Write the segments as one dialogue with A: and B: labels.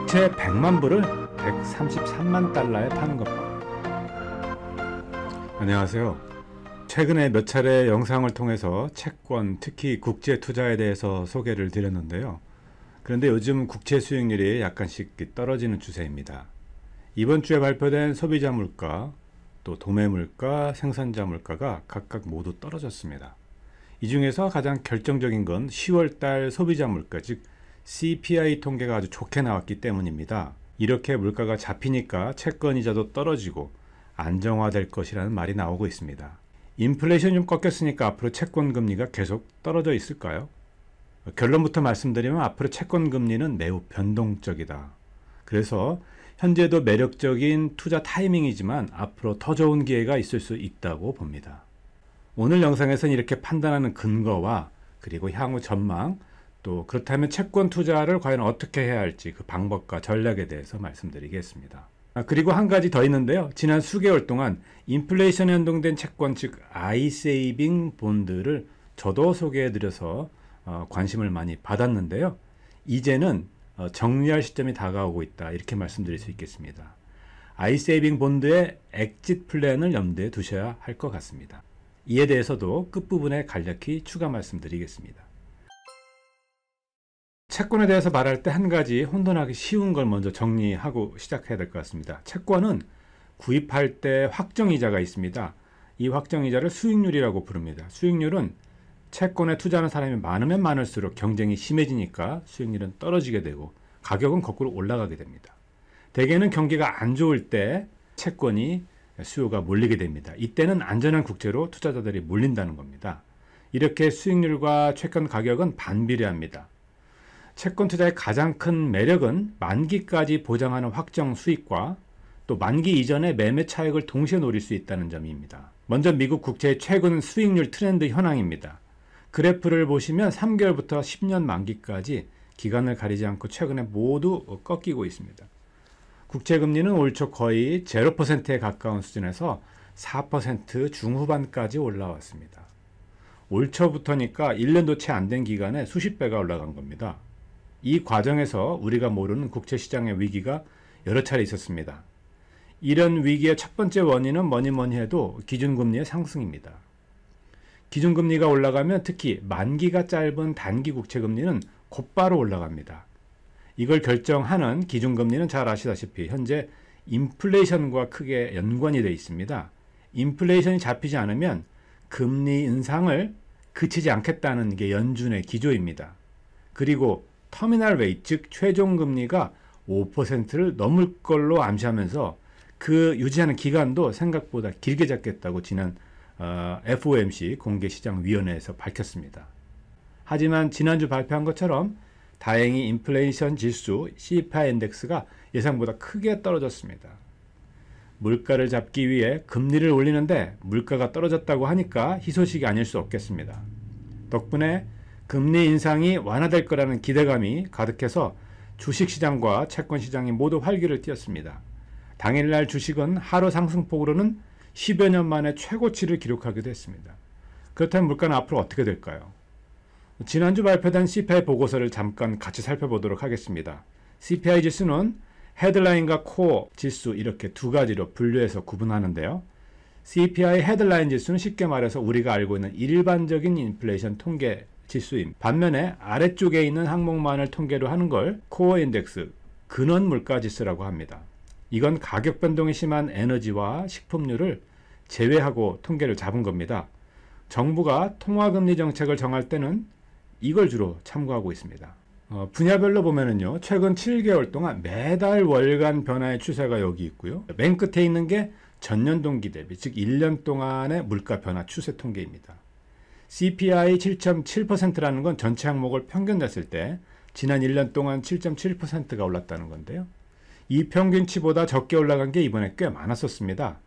A: 국채 100만 불을 133만 달러에 파는 것. 안녕하세요. 최근에 몇 차례 영상을 통해서 채권, 특히 국제 투자에 대해서 소개를 드렸는데요. 그런데 요즘 국채 수익률이 약간씩 떨어지는 추세입니다. 이번 주에 발표된 소비자 물가, 또 도매 물가, 생산자 물가가 각각 모두 떨어졌습니다. 이 중에서 가장 결정적인 건 10월달 소비자 물가, 즉 CPI 통계가 아주 좋게 나왔기 때문입니다. 이렇게 물가가 잡히니까 채권 이자도 떨어지고 안정화될 것이라는 말이 나오고 있습니다. 인플레이션이 좀 꺾였으니까 앞으로 채권 금리가 계속 떨어져 있을까요? 결론부터 말씀드리면 앞으로 채권 금리는 매우 변동적이다. 그래서 현재도 매력적인 투자 타이밍이지만 앞으로 더 좋은 기회가 있을 수 있다고 봅니다. 오늘 영상에서는 이렇게 판단하는 근거와 그리고 향후 전망, 또 그렇다면 채권 투자를 과연 어떻게 해야 할지 그 방법과 전략에 대해서 말씀드리겠습니다. 그리고 한 가지 더 있는데요. 지난 수개월 동안 인플레이션에 연동된 채권, 즉 아이세이빙 본드를 저도 소개해드려서 관심을 많이 받았는데요. 이제는 정리할 시점이 다가오고 있다, 이렇게 말씀드릴 수 있겠습니다. 아이세이빙 본드의 엑짓 플랜을 염두에 두셔야 할 것 같습니다. 이에 대해서도 끝부분에 간략히 추가 말씀드리겠습니다. 채권에 대해서 말할 때 한 가지 혼돈하기 쉬운 걸 먼저 정리하고 시작해야 될 것 같습니다. 채권은 구입할 때 확정이자가 있습니다. 이 확정이자를 수익률이라고 부릅니다. 수익률은 채권에 투자하는 사람이 많으면 많을수록 경쟁이 심해지니까 수익률은 떨어지게 되고 가격은 거꾸로 올라가게 됩니다. 대개는 경기가 안 좋을 때 채권이 수요가 몰리게 됩니다. 이때는 안전한 국채로 투자자들이 몰린다는 겁니다. 이렇게 수익률과 채권 가격은 반비례합니다. 채권 투자의 가장 큰 매력은 만기까지 보장하는 확정 수익과 또 만기 이전의 매매 차익을 동시에 노릴 수 있다는 점입니다. 먼저 미국 국채의 최근 수익률 트렌드 현황입니다. 그래프를 보시면 3개월부터 10년 만기까지 기간을 가리지 않고 최근에 모두 꺾이고 있습니다. 국채 금리는 올 초 거의 0%에 가까운 수준에서 4% 중후반까지 올라왔습니다. 올 초부터니까 1년도 채 안 된 기간에 수십 배가 올라간 겁니다. 이 과정에서 우리가 모르는 국채 시장의 위기가 여러 차례 있었습니다. 이런 위기의 첫 번째 원인은 뭐니 해도 기준금리의 상승입니다. 기준금리가 올라가면 특히 만기가 짧은 단기 국채 금리는 곧바로 올라갑니다. 이걸 결정하는 기준금리는 잘 아시다시피 현재 인플레이션과 크게 연관이 되어 있습니다. 인플레이션이 잡히지 않으면 금리 인상을 그치지 않겠다는 게 연준의 기조입니다. 그리고 터미널 레이트, 즉 최종 금리가 5%를 넘을 걸로 암시하면서 그 유지하는 기간도 생각보다 길게 잡겠다고 지난 FOMC 공개시장위원회에서 밝혔습니다. 하지만 지난주 발표한 것처럼 다행히 인플레이션 지수 CPI 인덱스가 예상보다 크게 떨어졌습니다. 물가를 잡기 위해 금리를 올리는데 물가가 떨어졌다고 하니까 희소식이 아닐 수 없겠습니다. 덕분에 금리 인상이 완화될 거라는 기대감이 가득해서 주식시장과 채권시장이 모두 활기를 띠었습니다. 당일날 주식은 하루 상승폭으로는 10여 년 만에 최고치를 기록하기도 했습니다. 그렇다면 물가는 앞으로 어떻게 될까요? 지난주 발표된 CPI 보고서를 잠깐 같이 살펴보도록 하겠습니다. CPI 지수는 헤드라인과 코어 지수 이렇게 두 가지로 분류해서 구분하는데요. CPI 헤드라인 지수는 쉽게 말해서 우리가 알고 있는 일반적인 인플레이션 통계 지수임. 반면에 아래쪽에 있는 항목만을 통계로 하는 걸 코어 인덱스, 근원 물가 지수라고 합니다. 이건 가격 변동이 심한 에너지와 식품류를 제외하고 통계를 잡은 겁니다. 정부가 통화금리 정책을 정할 때는 이걸 주로 참고하고 있습니다. 분야별로 보면은요, 최근 7개월 동안 매달 월간 변화의 추세가 여기 있고요. 맨 끝에 있는 게 전년 동기 대비, 즉 1년 동안의 물가 변화 추세 통계입니다. CPI 7.7%라는 건 전체 항목을 평균 냈을 때 지난 1년 동안 7.7%가 올랐다는 건데요. 이 평균치보다 적게 올라간 게 이번에 꽤 많았었습니다.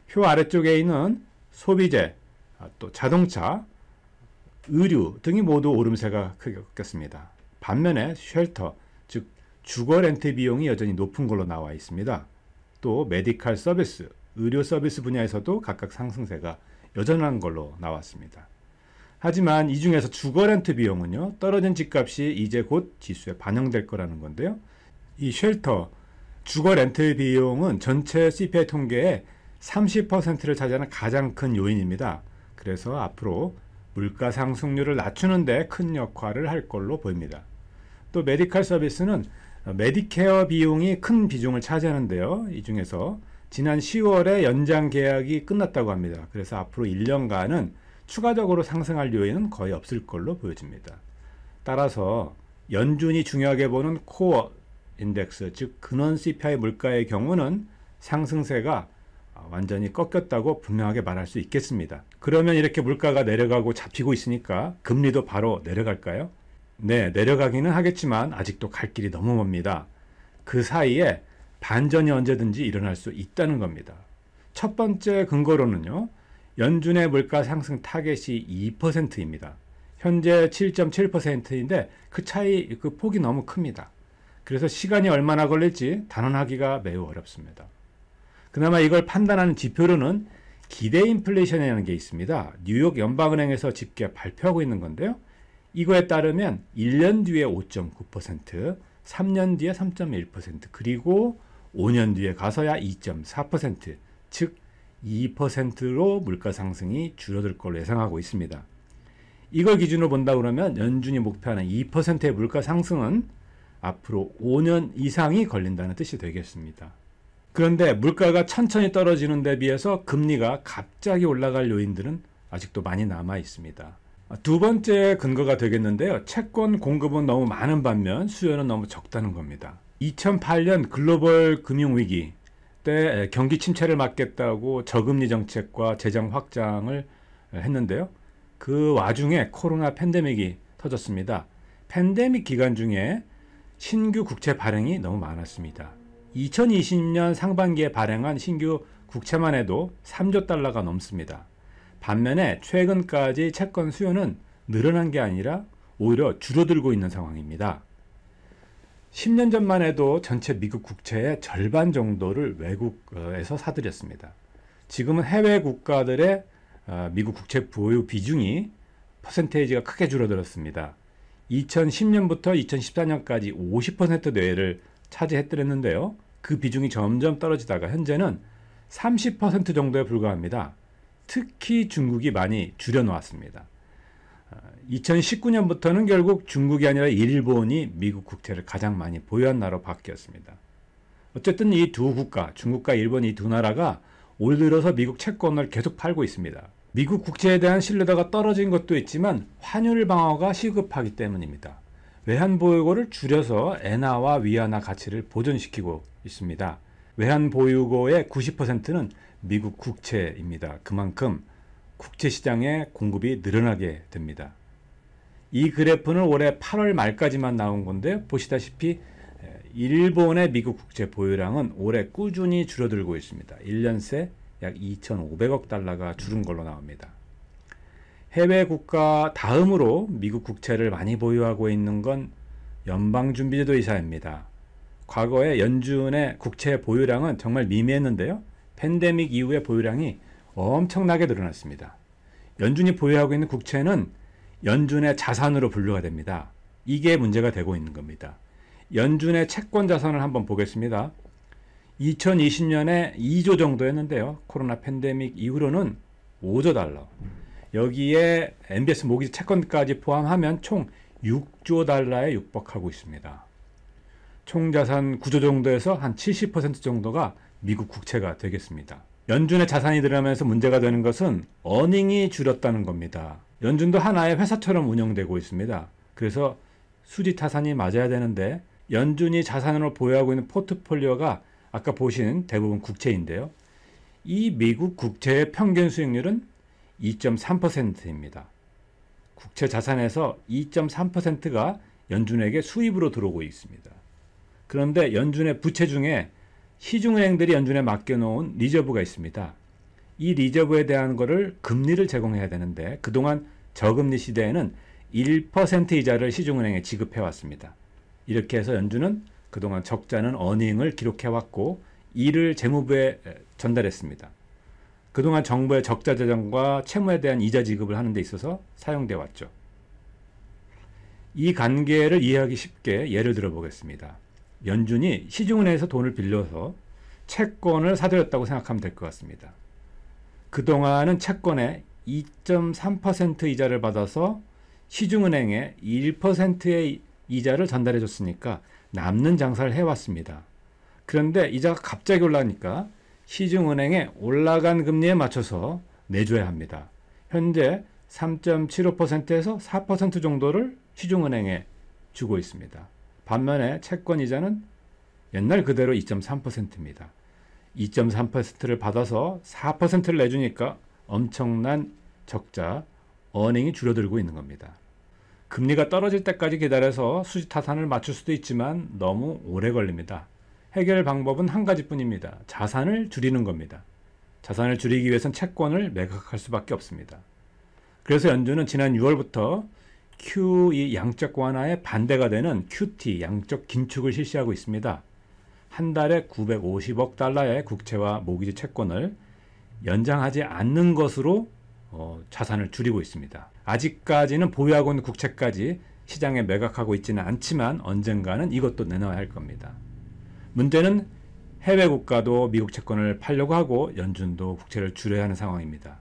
A: 표 아래쪽에 있는 소비재, 또 자동차, 의류 등이 모두 오름세가 크게 꺾였습니다. 반면에 쉘터, 즉 주거 렌트 비용이 여전히 높은 걸로 나와 있습니다. 또 메디칼 서비스, 의료 서비스 분야에서도 각각 상승세가 여전한 걸로 나왔습니다. 하지만 이 중에서 주거 렌트 비용은요, 떨어진 집값이 이제 곧 지수에 반영될 거라는 건데요. 이 쉘터, 주거 렌트 비용은 전체 CPI 통계의 30%를 차지하는 가장 큰 요인입니다. 그래서 앞으로 물가 상승률을 낮추는 데 큰 역할을 할 걸로 보입니다. 또 메디컬 서비스는 메디케어 비용이 큰 비중을 차지하는데요. 이 중에서 지난 10월에 연장 계약이 끝났다고 합니다. 그래서 앞으로 1년간은 추가적으로 상승할 요인은 거의 없을 걸로 보여집니다. 따라서 연준이 중요하게 보는 코어 인덱스, 즉 근원 CPI 물가의 경우는 상승세가 완전히 꺾였다고 분명하게 말할 수 있겠습니다. 그러면 이렇게 물가가 내려가고 잡히고 있으니까 금리도 바로 내려갈까요? 네, 내려가기는 하겠지만 아직도 갈 길이 너무 멉니다. 그 사이에 반전이 언제든지 일어날 수 있다는 겁니다. 첫 번째 근거로는요, 연준의 물가 상승 타겟이 2%입니다. 현재 7.7%인데 그 차이, 그 폭이 너무 큽니다. 그래서 시간이 얼마나 걸릴지 단언하기가 매우 어렵습니다. 그나마 이걸 판단하는 지표로는 기대 인플레이션이라는 게 있습니다. 뉴욕 연방은행에서 집계 발표하고 있는 건데요. 이거에 따르면 1년 뒤에 5.9%, 3년 뒤에 3.1%, 그리고 5년 뒤에 가서야 2.4%, 즉 2%로 물가 상승이 줄어들 걸로 예상하고 있습니다. 이걸 기준으로 본다 그러면 연준이 목표하는 2%의 물가 상승은 앞으로 5년 이상이 걸린다는 뜻이 되겠습니다. 그런데 물가가 천천히 떨어지는 데 비해서 금리가 갑자기 올라갈 요인들은 아직도 많이 남아 있습니다. 두 번째 근거가 되겠는데요. 채권 공급은 너무 많은 반면 수요는 너무 적다는 겁니다. 2008년 글로벌 금융위기 때 경기 침체를 막겠다고 저금리 정책과 재정 확장을 했는데요. 그 와중에 코로나 팬데믹이 터졌습니다. 팬데믹 기간 중에 신규 국채 발행이 너무 많았습니다. 2020년 상반기에 발행한 신규 국채만 해도 3조 달러가 넘습니다. 반면에 최근까지 채권 수요는 늘어난 게 아니라 오히려 줄어들고 있는 상황입니다. 10년 전만 해도 전체 미국 국채의 절반 정도를 외국에서 사들였습니다. 지금은 해외 국가들의 미국 국채 보유 비중이 퍼센테이지가 크게 줄어들었습니다. 2010년부터 2014년까지 50% 내외를 차지했더랬는데요. 그 비중이 점점 떨어지다가 현재는 30% 정도에 불과합니다. 특히 중국이 많이 줄여놓았습니다. 2019년부터는 결국 중국이 아니라 일본이 미국 국채를 가장 많이 보유한 나라로 바뀌었습니다. 어쨌든 이 두 국가, 중국과 일본 이 두 나라가 올 들어서 미국 채권을 계속 팔고 있습니다. 미국 국채에 대한 신뢰도가 떨어진 것도 있지만 환율 방어가 시급하기 때문입니다. 외환 보유고를 줄여서 엔화와 위안화 가치를 보존시키고 있습니다. 외환 보유고의 90%는 미국 국채입니다. 그만큼 국채 시장의 공급이 늘어나게 됩니다. 이 그래프는 올해 8월 말까지만 나온 건데 보시다시피 일본의 미국 국채 보유량은 올해 꾸준히 줄어들고 있습니다. 1년 새 약 2,500억 달러가 줄은 걸로 나옵니다. 해외 국가 다음으로 미국 국채를 많이 보유하고 있는 건 연방준비제도 이사입니다. 과거에 연준의 국채 보유량은 정말 미미했는데요. 팬데믹 이후에 보유량이 엄청나게 늘어났습니다. 연준이 보유하고 있는 국채는 연준의 자산으로 분류가 됩니다. 이게 문제가 되고 있는 겁니다. 연준의 채권 자산을 한번 보겠습니다. 2020년에 2조 정도였는데요. 코로나 팬데믹 이후로는 5조 달러. 여기에 MBS 모기지 채권까지 포함하면 총 6조 달러에 육박하고 있습니다. 총 자산 9조 정도에서 한 70% 정도가 미국 국채가 되겠습니다. 연준의 자산이 늘어나면서 문제가 되는 것은 어닝이 줄었다는 겁니다. 연준도 하나의 회사처럼 운영되고 있습니다. 그래서 수지타산이 맞아야 되는데 연준이 자산으로 보유하고 있는 포트폴리오가 아까 보신 대부분 국채인데요. 이 미국 국채의 평균 수익률은 2.3%입니다. 국채 자산에서 2.3%가 연준에게 수입으로 들어오고 있습니다. 그런데 연준의 부채 중에 시중은행들이 연준에 맡겨놓은 리저브가 있습니다. 이 리저브에 대한 거를 금리를 제공해야 되는데 그동안 저금리 시대에는 1% 이자를 시중은행에 지급해왔습니다. 이렇게 해서 연준은 그동안 적자는 어닝을 기록해왔고 이를 재무부에 전달했습니다. 그동안 정부의 적자 재정과 채무에 대한 이자 지급을 하는 데 있어서 사용돼 왔죠. 이 관계를 이해하기 쉽게 예를 들어 보겠습니다. 연준이 시중은행에서 돈을 빌려서 채권을 사들였다고 생각하면 될 것 같습니다. 그동안은 채권에 2.3% 이자를 받아서 시중은행에 1%의 이자를 전달해 줬으니까 남는 장사를 해왔습니다. 그런데 이자가 갑자기 올라가니까 시중은행에 올라간 금리에 맞춰서 내줘야 합니다. 현재 3.75%에서 4% 정도를 시중은행에 주고 있습니다. 반면에 채권 이자는 옛날 그대로 2.3%입니다. 2.3%를 받아서 4%를 내주니까 엄청난 적자, 어닝이 줄어들고 있는 겁니다. 금리가 떨어질 때까지 기다려서 수지 타산을 맞출 수도 있지만 너무 오래 걸립니다. 해결 방법은 한 가지뿐입니다. 자산을 줄이는 겁니다. 자산을 줄이기 위해선 채권을 매각할 수밖에 없습니다. 그래서 연준은 지난 6월부터 QE 양적 완화에 반대가 되는 QT 양적 긴축을 실시하고 있습니다. 한 달에 950억 달러의 국채와 모기지 채권을 연장하지 않는 것으로 자산을 줄이고 있습니다. 아직까지는 보유하고 있는 국채까지 시장에 매각하고 있지는 않지만 언젠가는 이것도 내놔야 할 겁니다. 문제는 해외 국가도 미국 채권을 팔려고 하고 연준도 국채를 줄여야 하는 상황입니다.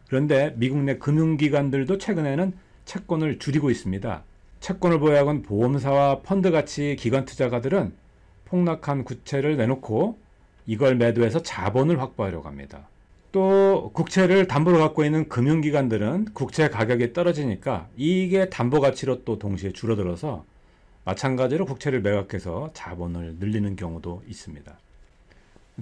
A: 그런데 미국 내 금융기관들도 최근에는 채권을 줄이고 있습니다. 채권을 보유하고 있는 보험사와 펀드같이 기관 투자가들은 폭락한 국채를 내놓고 이걸 매도해서 자본을 확보하려고 합니다. 또 국채를 담보로 갖고 있는 금융기관들은 국채 가격이 떨어지니까 이게 담보 가치로 또 동시에 줄어들어서 마찬가지로 국채를 매각해서 자본을 늘리는 경우도 있습니다.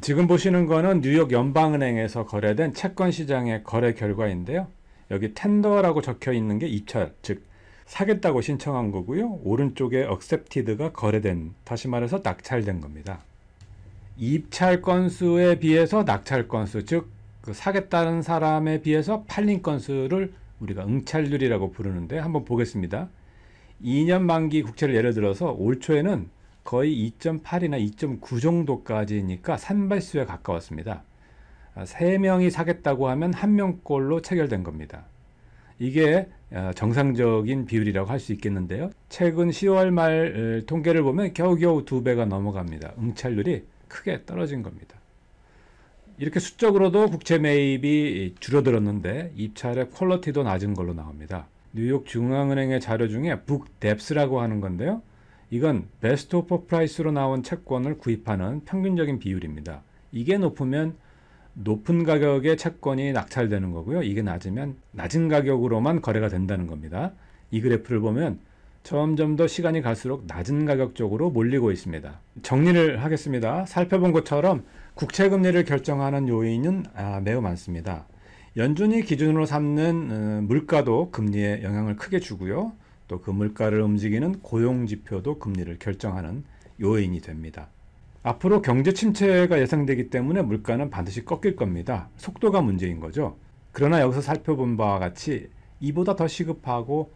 A: 지금 보시는 거는 뉴욕 연방은행에서 거래된 채권 시장의 거래 결과인데요. 여기 텐더라고 적혀 있는 게 입찰, 즉 사겠다고 신청한 거고요. 오른쪽에 accepted가 거래된, 다시 말해서 낙찰된 겁니다. 입찰 건수에 비해서 낙찰 건수, 즉 사겠다는 사람에 비해서 팔린 건수를 우리가 응찰률이라고 부르는데 한번 보겠습니다. 2년 만기 국채를 예를 들어서 올 초에는 거의 2.8이나 2.9 정도까지니까 산발수에 가까웠습니다. 3명이 사겠다고 하면 1명꼴로 체결된 겁니다. 이게 정상적인 비율이라고 할 수 있겠는데요. 최근 10월 말 통계를 보면 겨우겨우 2배가 넘어갑니다. 응찰률이 크게 떨어진 겁니다. 이렇게 수적으로도 국채 매입이 줄어들었는데 입찰의 퀄리티도 낮은 걸로 나옵니다. 뉴욕 중앙은행의 자료 중에 북뎁스라고 하는 건데요. 이건 베스트 오퍼 프라이스로 나온 채권을 구입하는 평균적인 비율입니다. 이게 높으면 높은 가격의 채권이 낙찰되는 거고요. 이게 낮으면 낮은 가격으로만 거래가 된다는 겁니다. 이 그래프를 보면 점점 더 시간이 갈수록 낮은 가격 쪽으로 몰리고 있습니다. 정리를 하겠습니다. 살펴본 것처럼 국채 금리를 결정하는 요인은 매우 많습니다. 연준이 기준으로 삼는 물가도 금리에 영향을 크게 주고요. 또 그 물가를 움직이는 고용지표도 금리를 결정하는 요인이 됩니다. 앞으로 경제 침체가 예상되기 때문에 물가는 반드시 꺾일 겁니다. 속도가 문제인 거죠. 그러나 여기서 살펴본 바와 같이 이보다 더 시급하고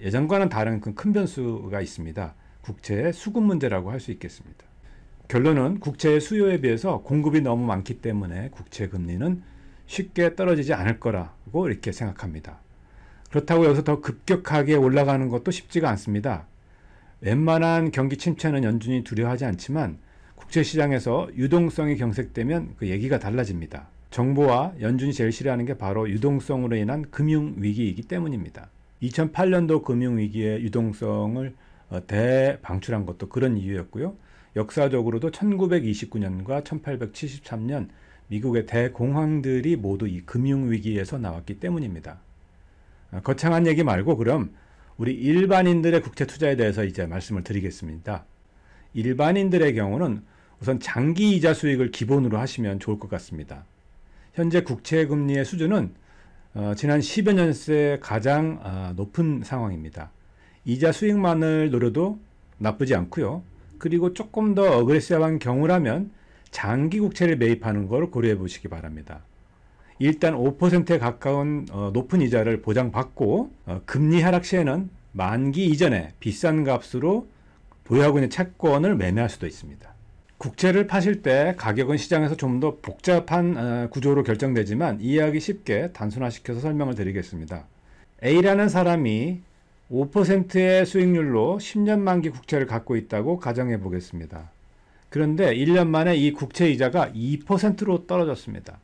A: 예전과는 다른 큰 변수가 있습니다. 국채의 수급 문제라고 할 수 있겠습니다. 결론은 국채의 수요에 비해서 공급이 너무 많기 때문에 국채 금리는 쉽게 떨어지지 않을 거라고 이렇게 생각합니다. 그렇다고 여기서 더 급격하게 올라가는 것도 쉽지가 않습니다. 웬만한 경기 침체는 연준이 두려워하지 않지만 국채 시장에서 유동성이 경색되면 그 얘기가 달라집니다. 정부와 연준이 제일 싫어하는 게 바로 유동성으로 인한 금융위기이기 때문입니다. 2008년도 금융위기의 유동성을 대방출한 것도 그런 이유였고요. 역사적으로도 1929년과 1873년 미국의 대공황들이 모두 이 금융위기에서 나왔기 때문입니다. 거창한 얘기 말고 그럼 우리 일반인들의 국채 투자에 대해서 이제 말씀을 드리겠습니다. 일반인들의 경우는 우선 장기 이자 수익을 기본으로 하시면 좋을 것 같습니다. 현재 국채 금리의 수준은 지난 10여 년 새 가장 높은 상황입니다. 이자 수익만을 노려도 나쁘지 않고요. 그리고 조금 더 어그레시브한 경우라면 장기 국채를 매입하는 걸 고려해 보시기 바랍니다. 일단 5%에 가까운 높은 이자를 보장받고 금리 하락 시에는 만기 이전에 비싼 값으로 보유하고 있는 채권을 매매할 수도 있습니다. 국채를 파실 때 가격은 시장에서 좀 더 복잡한 구조로 결정되지만 이해하기 쉽게 단순화시켜서 설명을 드리겠습니다. A라는 사람이 5%의 수익률로 10년 만기 국채를 갖고 있다고 가정해 보겠습니다. 그런데 1년 만에 이 국채 이자가 2%로 떨어졌습니다.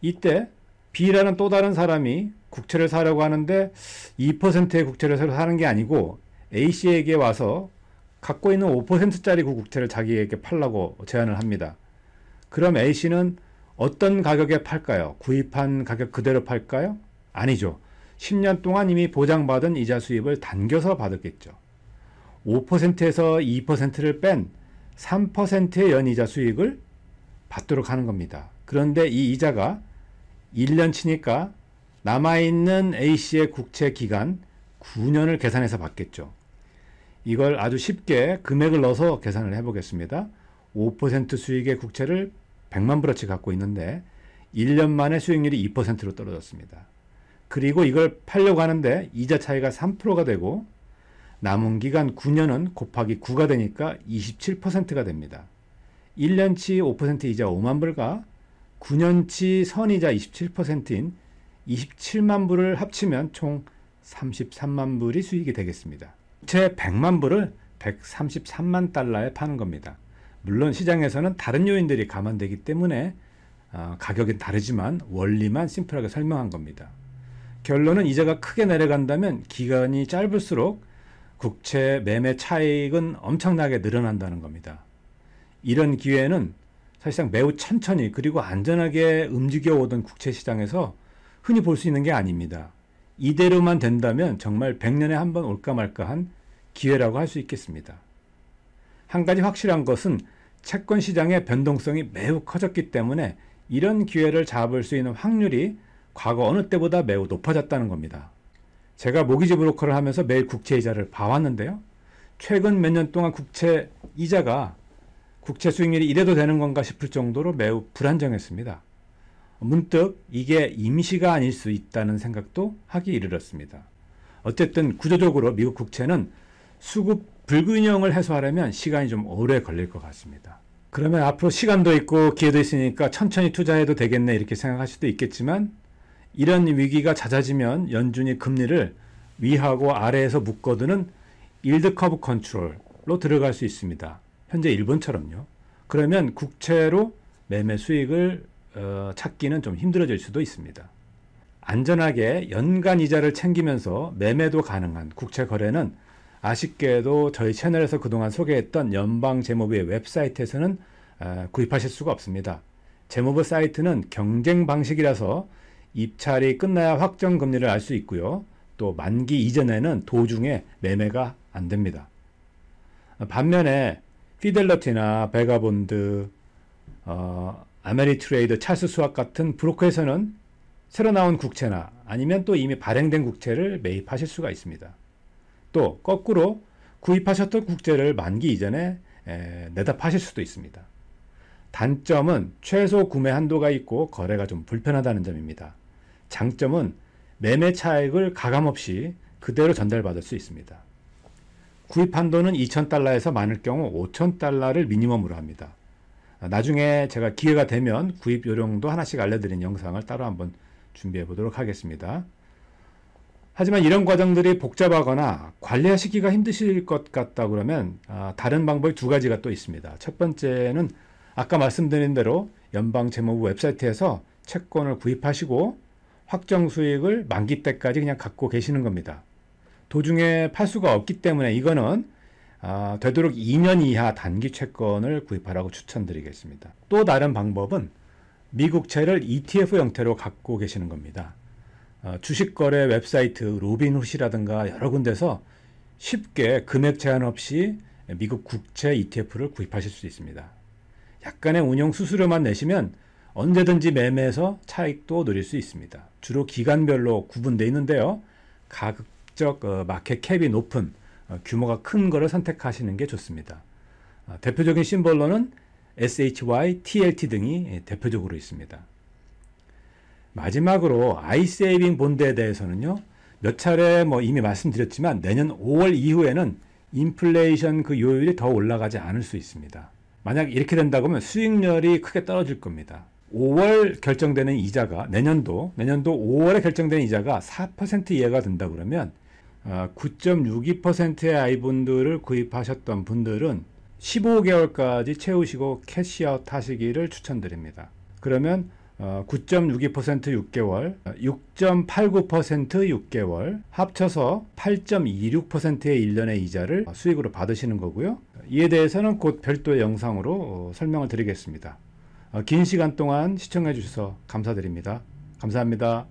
A: 이때 B라는 또 다른 사람이 국채를 사려고 하는데 2%의 국채를 새로 사는 게 아니고 A씨에게 와서 갖고 있는 5%짜리 그 국채를 자기에게 팔라고 제안을 합니다. 그럼 A씨는 어떤 가격에 팔까요? 구입한 가격 그대로 팔까요? 아니죠. 10년 동안 이미 보장받은 이자 수입을 당겨서 받았겠죠. 5%에서 2%를 뺀 3%의 연이자 수익을 받도록 하는 겁니다. 그런데 이 이자가 1년 치니까 남아있는 A씨의 국채 기간 9년을 계산해서 받겠죠. 이걸 아주 쉽게 금액을 넣어서 계산을 해보겠습니다. 5% 수익의 국채를 100만 불어치 갖고 있는데 1년 만에 수익률이 2%로 떨어졌습니다. 그리고 이걸 팔려고 하는데 이자 차이가 3%가 되고 남은 기간 9년은 곱하기 9가 되니까 27%가 됩니다. 1년치 5% 이자 5만 불과 9년치 선이자 27%인 27만 불을 합치면 총 33만 불이 수익이 되겠습니다. 국채 100만 불을 133만 달러에 파는 겁니다. 물론 시장에서는 다른 요인들이 감안되기 때문에 가격은 다르지만 원리만 심플하게 설명한 겁니다. 결론은 이자가 크게 내려간다면 기간이 짧을수록 국채 매매 차익은 엄청나게 늘어난다는 겁니다. 이런 기회는 사실상 매우 천천히 그리고 안전하게 움직여 오던 국채 시장에서 흔히 볼 수 있는 게 아닙니다. 이대로만 된다면 정말 100년에 한 번 올까 말까한 기회라고 할 수 있겠습니다. 한 가지 확실한 것은 채권 시장의 변동성이 매우 커졌기 때문에 이런 기회를 잡을 수 있는 확률이 과거 어느 때보다 매우 높아졌다는 겁니다. 제가 모기지 브로커를 하면서 매일 국채 이자를 봐왔는데요. 최근 몇 년 동안 국채 이자가 국채 수익률이 이래도 되는 건가 싶을 정도로 매우 불안정했습니다. 문득 이게 임시가 아닐 수 있다는 생각도 하기 이르렀습니다. 어쨌든 구조적으로 미국 국채는 수급 불균형을 해소하려면 시간이 좀 오래 걸릴 것 같습니다. 그러면 앞으로 시간도 있고 기회도 있으니까 천천히 투자해도 되겠네 이렇게 생각할 수도 있겠지만 이런 위기가 잦아지면 연준이 금리를 위하고 아래에서 묶어두는 일드 커브 컨트롤로 들어갈 수 있습니다. 현재 일본처럼요. 그러면 국채로 매매 수익을 찾기는 좀 힘들어질 수도 있습니다. 안전하게 연간 이자를 챙기면서 매매도 가능한 국채 거래는 아쉽게도 저희 채널에서 그동안 소개했던 연방재무부의 웹사이트에서는 구입하실 수가 없습니다. 재무부 사이트는 경쟁 방식이라서 입찰이 끝나야 확정 금리를 알 수 있고요. 또 만기 이전에는 도중에 매매가 안 됩니다. 반면에 피델러티나 베가본드, 아메리트레이드, 찰스 수학 같은 브로커에서는 새로 나온 국채나 아니면 또 이미 발행된 국채를 매입하실 수가 있습니다. 또 거꾸로 구입하셨던 국채를 만기 이전에 내다 파실 수도 있습니다. 단점은 최소 구매 한도가 있고 거래가 좀 불편하다는 점입니다. 장점은 매매 차익을 가감없이 그대로 전달받을 수 있습니다. 구입 한도는 2,000달러에서 많을 경우 5,000달러를 미니멈으로 합니다. 나중에 제가 기회가 되면 구입 요령도 하나씩 알려드리는 영상을 따로 한번 준비해 보도록 하겠습니다. 하지만 이런 과정들이 복잡하거나 관리하시기가 힘드실 것 같다 그러면 다른 방법이 두 가지가 또 있습니다. 첫 번째는 아까 말씀드린 대로 연방재무부 웹사이트에서 채권을 구입하시고 확정 수익을 만기 때까지 그냥 갖고 계시는 겁니다. 도중에 팔 수가 없기 때문에 이거는 되도록 2년 이하 단기 채권을 구입하라고 추천드리겠습니다. 또 다른 방법은 미국채를 ETF 형태로 갖고 계시는 겁니다. 주식거래 웹사이트 로빈훗이라든가 여러 군데서 쉽게 금액 제한 없이 미국 국채 ETF를 구입하실 수 있습니다. 약간의 운용 수수료만 내시면 언제든지 매매해서 차익도 누릴 수 있습니다. 주로 기간별로 구분되어 있는데요. 가급적 마켓 캡이 높은 규모가 큰 거를 선택하시는 게 좋습니다. 대표적인 심볼로는 SHY, TLT 등이 대표적으로 있습니다. 마지막으로 아이세이빙 본드에 대해서는요. 몇 차례 이미 말씀드렸지만 내년 5월 이후에는 인플레이션 그 요율이 더 올라가지 않을 수 있습니다. 만약 이렇게 된다고 하면 수익률이 크게 떨어질 겁니다. 5월 결정되는 이자가 내년도 5월에 결정되는 이자가 4% 이하가 된다 그러면 9.62%의 아이분들을 구입하셨던 분들은 15개월까지 채우시고 캐시아웃 하시기를 추천드립니다. 그러면 9.62% 6개월, 6.89% 6개월, 합쳐서 8.26%의 1년의 이자를 수익으로 받으시는 거고요. 이에 대해서는 곧 별도의 영상으로 설명을 드리겠습니다. 긴 시간 동안 시청해 주셔서 감사드립니다. 감사합니다.